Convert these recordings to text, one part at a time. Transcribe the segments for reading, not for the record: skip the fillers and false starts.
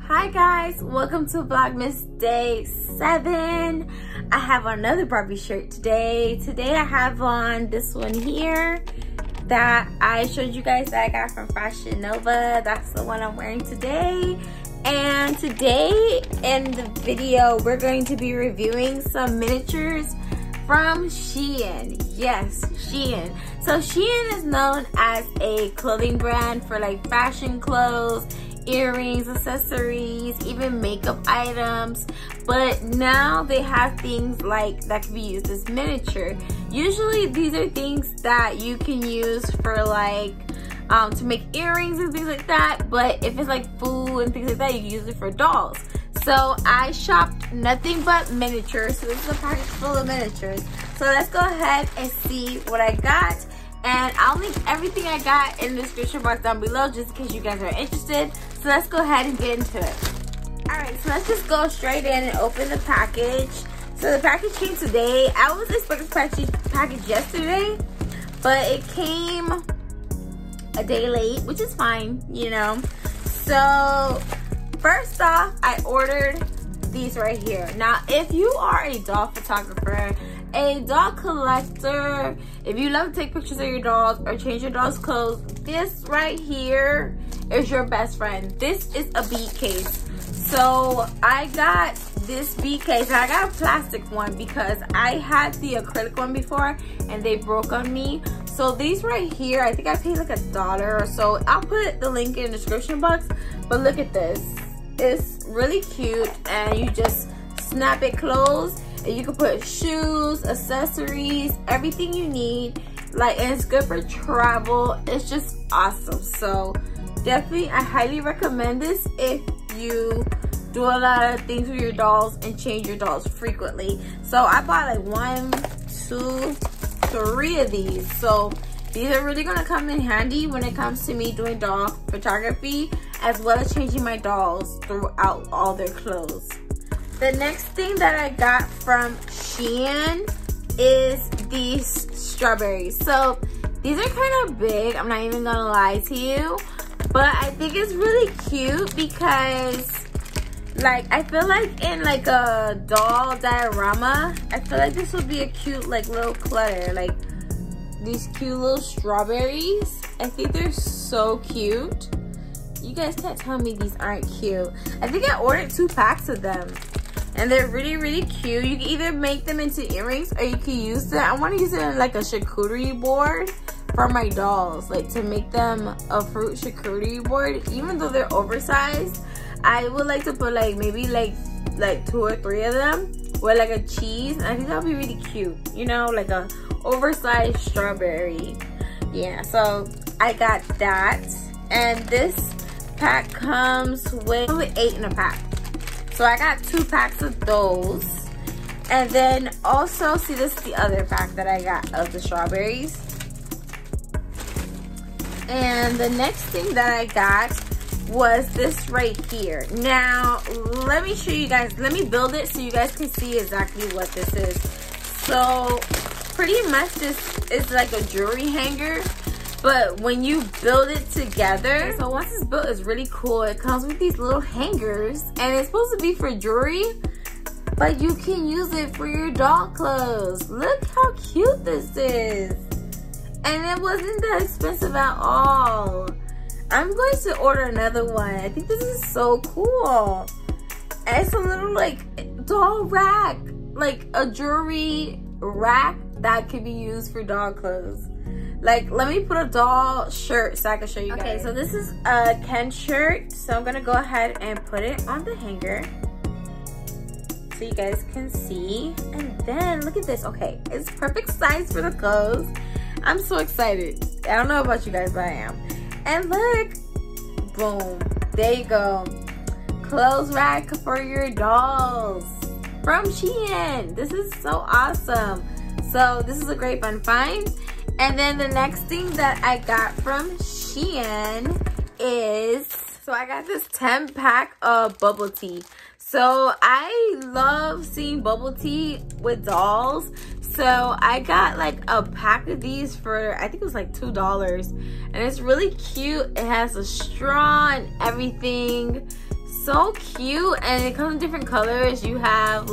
Hi guys, welcome to Vlogmas day 7. I have another Barbie shirt today. Today I have on this one here that I showed you guys that I got from Fashion Nova. That's the one I'm wearing today. And today in the video, we're going to be reviewing some miniatures from SHEIN. Yes, SHEIN. So SHEIN is known as a clothing brand for like fashion clothes, earrings, accessories, even makeup items, but now they have things like that can be used as miniature. Usually these are things that you can use for like to make earrings and things like that, but if it's like food and things like that, you can use it for dolls. So I shopped nothing but miniatures, so this is a package full of miniatures. So let's go ahead and see what I got, and I'll link everything I got in the description box down below just in case you guys are interested. So let's go ahead and get into it. Alright, so let's just go straight in and open the package. So the package came today. I was expecting this package yesterday, but it came a day late, which is fine, you know. So first off, I ordered these right here. Now, if you are a doll photographer, a doll collector, if you love to take pictures of your dolls or change your doll's clothes, this right here is your best friend. This is a bead case. So I got this bead case, and I got a plastic one because I had the acrylic one before and they broke on me. So these right here, I think I paid like $1 or so. I'll put the link in the description box, but look at this. It's really cute, and you just snap it closed, and you can put shoes, accessories, everything you need. Like, and it's good for travel. It's just awesome. So definitely, I highly recommend this if you do a lot of things with your dolls and change your dolls frequently. So I bought like 1, 2, 3 of these. So these are really gonna come in handy when it comes to me doing doll photography, as well as changing my dolls throughout all their clothes. The next thing that I got from SHEIN is these strawberries. So these are kind of big, I'm not even gonna lie to you, but I think it's really cute because like I feel like in like a doll diorama, I feel like this would be a cute like little clutter, like these cute little strawberries. I think they're so cute. You guys can't tell me these aren't cute. I think I ordered 2 packs of them, and they're really cute. You can either make them into earrings or you can use them. I want to use it in like a charcuterie board for my dolls, like to make them a fruit charcuterie board. Even though they're oversized, I would like to put like maybe like 2 or 3 of them with like a cheese, and I think that would be really cute, you know, like a oversized strawberry. Yeah, so I got that, and this pack comes with 8 in a pack. So I got 2 packs of those, and then also, see, this is the other pack that I got of the strawberries. And the next thing that I got was this right here. Now let me show you guys, let me build it so you guys can see exactly what this is. So pretty much this is like a jewelry hanger, but when you build it together, so once it's built, it's really cool. It comes with these little hangers, and it's supposed to be for jewelry, but you can use it for your doll clothes. Look how cute this is, and it wasn't that expensive at all. I'm going to order another one. I think this is so cool. And it's a little like doll rack, like a jewelry rack that could be used for doll clothes. Like, let me put a doll shirt so I can show you guys. Okay, so this is a Ken shirt. So I'm gonna go ahead and put it on the hanger so you guys can see. And then look at this. Okay, it's perfect size for the clothes. I'm so excited. I don't know about you guys, but I am. And look, boom, there you go. Clothes rack for your dolls from SHEIN. This is so awesome. So this is a great fun find. And then the next thing that I got from SHEIN is, so I got this 10 pack of bubble tea. So I love seeing bubble tea with dolls. So I got like a pack of these for, I think it was like $2. And it's really cute. It has a straw and everything. so cute, and it comes in different colors. You have,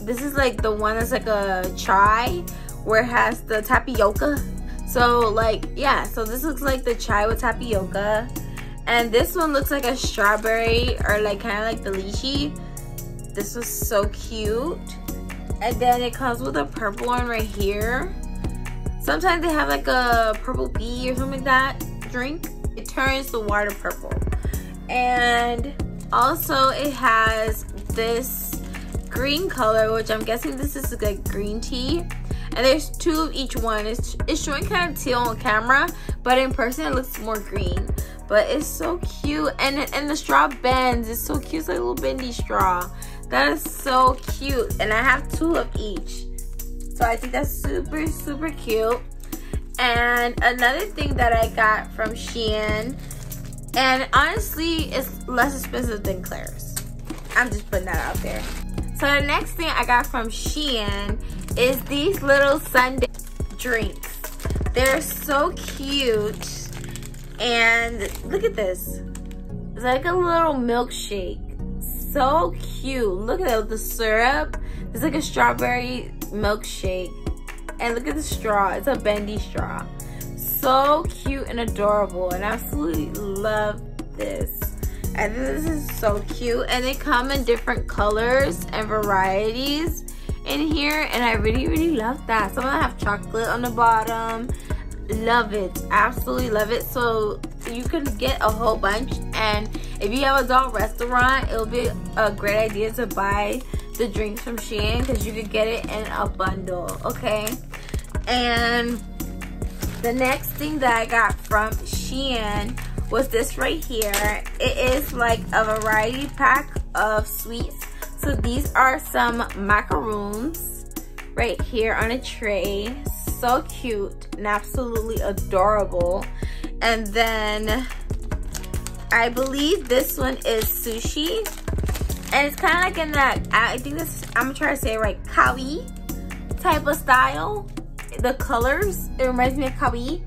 this is like the one that's like a chai, where it has the tapioca. So like, yeah, so this looks like the chai with tapioca. And this one looks like a strawberry, or like kind of like the lychee. This was so cute. And then it comes with a purple one right here. Sometimes they have like a purple bee or something like that drink. It turns the water purple. And also it has this green color, which I'm guessing this is like green tea. And there's 2 of each one. It's showing kind of teal on camera, but in person it looks more green. But it's so cute, and the straw bends. It's so cute. It's like a little bendy straw. That is so cute. And I have 2 of each, so I think that's super, super cute. And another thing that I got from SHEIN, and honestly, it's less expensive than Claire's. I'm just putting that out there. So the next thing I got from SHEIN is these little Sunday drinks. They're so cute. And look at this. It's like a little milkshake. So cute. Look at it, the syrup. It's like a strawberry milkshake. And look at the straw. It's a bendy straw. So cute and adorable. And I absolutely love this. I think this is so cute. And they come in different colors and varieties in here. And I really, really love that. Some of them have chocolate on the bottom. Love it, absolutely love it. So you can get a whole bunch, and if you have a adult restaurant, it'll be a great idea to buy the drinks from SHEIN, because you could get it in a bundle. Okay, and the next thing that I got from SHEIN was this right here. It is like a variety pack of sweets. So these are some macaroons right here on a tray. So cute and absolutely adorable. And then I believe this one is sushi, and it's kind of like in that, I think this, I'm gonna try to say it right, kawaii type of style. The colors, it reminds me of kawaii,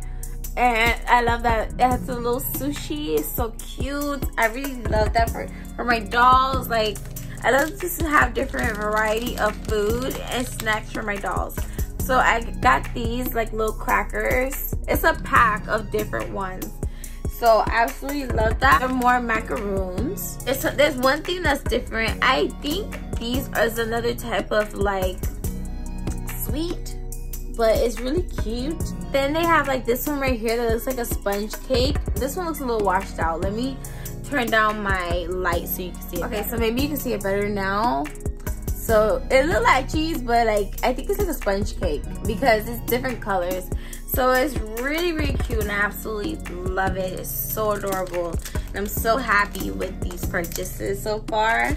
and I love that it has a little sushi. It's so cute. I really love that for my dolls. Like, I love just to have different variety of food and snacks for my dolls. So I got these like little crackers. It's a pack of different ones. So I absolutely love that. There are more macaroons. There's one thing that's different. I think these is another type of like sweet, but it's really cute. Then they have like this one right here that looks like a sponge cake. This one looks a little washed out. Let me turn down my light so you can see it. Okay, so maybe you can see it better now. So it looks like cheese, but like I think it's like a sponge cake because it's different colors. So it's really, really cute, and I absolutely love it. It's so adorable, and I'm so happy with these purchases so far.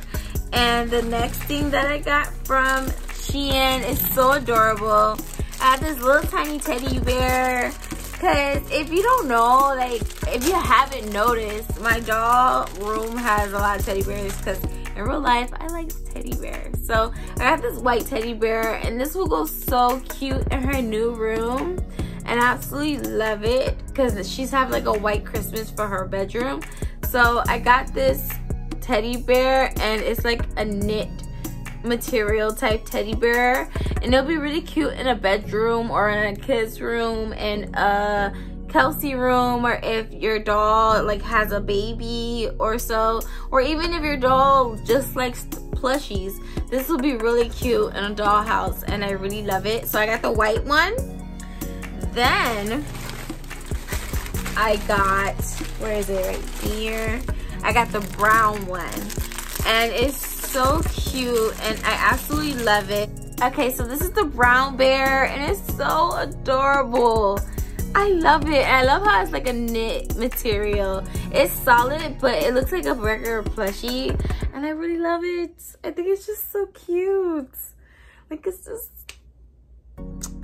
And the next thing that I got from SHEIN is so adorable. I have this little tiny teddy bear. Because if you don't know, like if you haven't noticed, my doll room has a lot of teddy bears, because in real life I like teddy bears. So I got this white teddy bear, and this will go so cute in her new room, and I absolutely love it because she's having like a white Christmas for her bedroom. So I got this teddy bear, and it's like a knit material type teddy bear, and it'll be really cute in a bedroom or in a kid's room, in a Kelsey room, or if your doll like has a baby or so, or even if your doll just likes plushies, this will be really cute in a dollhouse, and I really love it. So I got the white one. Then I got, where is it, right here, I got the brown one, and it's so cute, and I absolutely love it. Okay, so this is the brown bear, and it's so adorable. I love it. And I love how it's like a knit material. It's solid, but it looks like a regular plushie, and I really love it. I think it's just so cute. Like, it's just,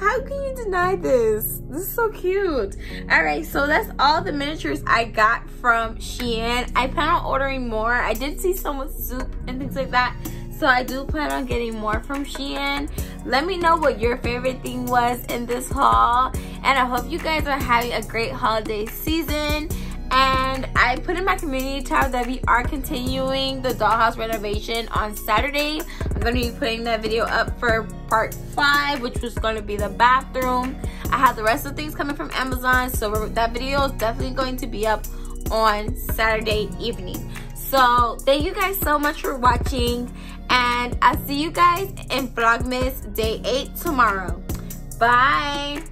how can you deny this? This is so cute. All right, so that's all the miniatures I got from SHEIN. I plan on ordering more. I did see some with soup and things like that, so I do plan on getting more from SHEIN. Let me know what your favorite thing was in this haul, and I hope you guys are having a great holiday season. And I put in my community tab that we are continuing the dollhouse renovation on Saturday. I'm going to be putting that video up for part 5, which was going to be the bathroom. I have the rest of the things coming from Amazon, so that video is definitely going to be up on Saturday evening. So thank you guys so much for watching, and I'll see you guys in Vlogmas day 8 tomorrow. Bye.